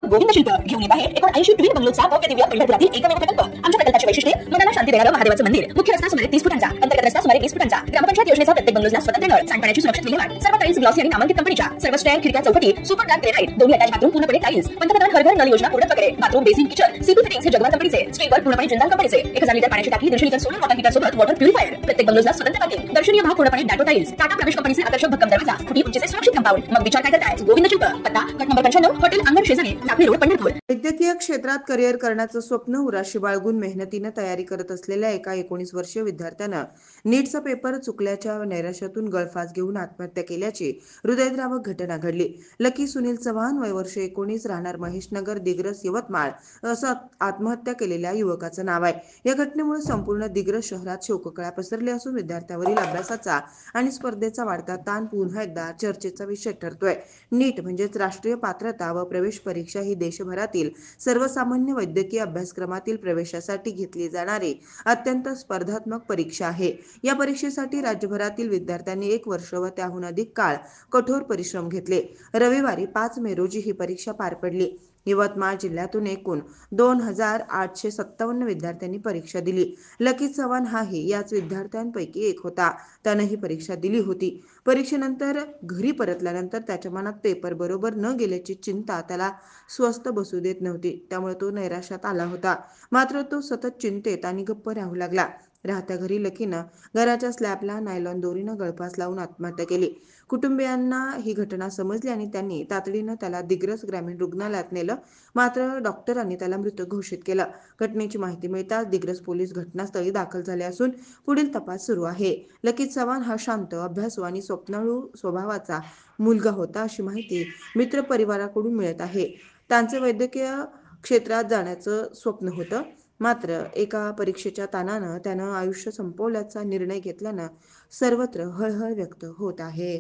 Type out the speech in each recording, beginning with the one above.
गोविंद शिल्प घेऊन येत आहे 79 ट्विन बंगलोचा भव्य दिव्य पंढरपुरातील एकमेव प्रकल्प। आमच्या प्रकल्पाची वैशिष्ट्ये मनाला शांती देणारं महादेवाचं मंदिर, मुख्य रस्ता सुमारे 30 फुटांचा, अंतर्गत रस्ता सुमारे 20 फुटांचा, ग्रामपंचायत योजनेचा प्रत्येक बंगलोजला स्वतंत्र नळ, सांडपाण्याची सुरक्षित विल्हेवाट, सर्व टाइल्स ग्लॉसी आणि नामांकित कंपनीच्या, सर्व स्टँड खिडक्या चौकटी सुपर ब्लॅक ग्रेनाइट, दोन्ही अटॅच बाथरूम पूर्णपणे टाइल्स, पंतप्रधान हर घर नळ योजना पूर्ण वगैरे, bathroom basin kitchen CP fittings हे जगवार कंपनीचे, स्टीलवर पूर्णपणे जिंदाल कंपनीचे, 1000 लिटर पाण्याची टाकी, 150 लिटर सोलर वॉटर हीटर सोबत वॉटर प्युरिफायर, प्रत्येक बंगलोजला स्वतंत्र पार्किंग, दर्शनीय भाग पूर्णपणे डाटो टाइल्स, टाटा प्रवेश कंपनीचे आकर्षक भक्कम दरवाजा, फुटी उंचीचे सुरक्षित कंपाऊंड। मग विचार काय करताय? गोविंद शिल्प, पत्ता गट नंबर 95, हॉटेल अंगण शेजारी, टाकळी रोड, पंढरपूर। वैद्यकीय क्षेत्रात करिअर करण्याचं स्वप्न उराशी बाळगून मेहनतीने तयारी करत असलेल्या एका 19 वर्षीय विद्यार्थ्यानं नीटचा पेपर चुकल्याच्या नैराश्यातून गळफास घेऊन आत्महत्या केल्याची हृदयद्रावक घटना घडली। लकी सुनील चव्हाण, वय वर्ष 19, राहणार महेशनगर, दिग्रस, यवतमाळ असं आत्महत्या केलेल्या युवकाचं नाव आहे। या घटनेमुळे संपूर्ण दिग्रस शहरात शोककळा पसरली असून विद्यार्थ्यावरील अभ्यासाचा आणि स्पर्धेचा वाढता ताण पुन्हा एकदा चर्चेचा विषय ठरतोय। नीट म्हणजेच राष्ट्रीय पात्रता व प्रवेश परीक्षा ही देशभरातील सर्वसामान्य वैद्यकीय अभ्यासक्रमातील प्रवेशासाठी घेतली जाणारी अत्यंत स्पर्धात्मक परीक्षा आहे। या परीक्षेसाठी राज्यभरातील विद्यार्थ्यांनी 1 वर्ष व त्याहून अधिक काळ कठोर परिश्रम घेतले। रविवारी 5 मे रोजी ही परीक्षा पार पडली। यवतमाळ जिल्ह्यातून एकूण 2857 विद्यार्थ्यांनी परीक्षा दिली। लकी चव्हाण हाही याच विद्यार्थ्यांपैकी एक होता। त्याने ही परीक्षा दिली होती। परीक्षेनंतर घरी परतल्यानंतर त्याच्या मनात पेपर बरोबर न गेल्याची चिंता त्याला स्वस्थ बसू देत नव्हती। त्यामुळे तो नैराश्यात आला होता। मात्र तो सतत चिंतेत आणि गप्प राहू लागला। राहत्या घरी लकीनं घराच्या स्लॅबला नायलॉन दोरीनं गळफास लावून आत्महत्या केली। कुटुंबियांना ही घटना समजली आणि त्यांनी तातडीनं त्याला दिग्रस ग्रामीण रुग्णालयात नेलं। मात्र डॉक्टरांनी त्याला मृत घोषित केलं। घटनेची माहिती मिळताच दिग्रस पोलीस घटनास्थळी दाखल झाले असून पुढील तपास सुरू आहे। लकी चव्हाण हा शांत, अभ्यासू आणि स्वप्नाळू स्वभावाचा मुलगा होता अशी माहिती मित्र परिवाराकडून मिळत आहे। त्यांचे वैद्यकीय क्षेत्रात जाण्याचं स्वप्न होतं। मात्र एका परीक्षेच्या ताणानं त्यानं आयुष्य संपवल्याचा निर्णय घेतल्यानं सर्वत्र हळहळ व्यक्त होत आहे।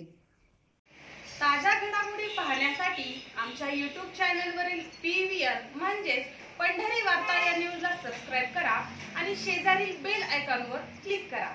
ताज्या घडामोडी पाहण्यासाठी आमच्या YouTube चॅनलवरील PVR म्हणजेच पंढरी वार्ता या न्यूजला सबस्क्राइब करा आणि शेजारील बेल आयकॉनवर क्लिक करा।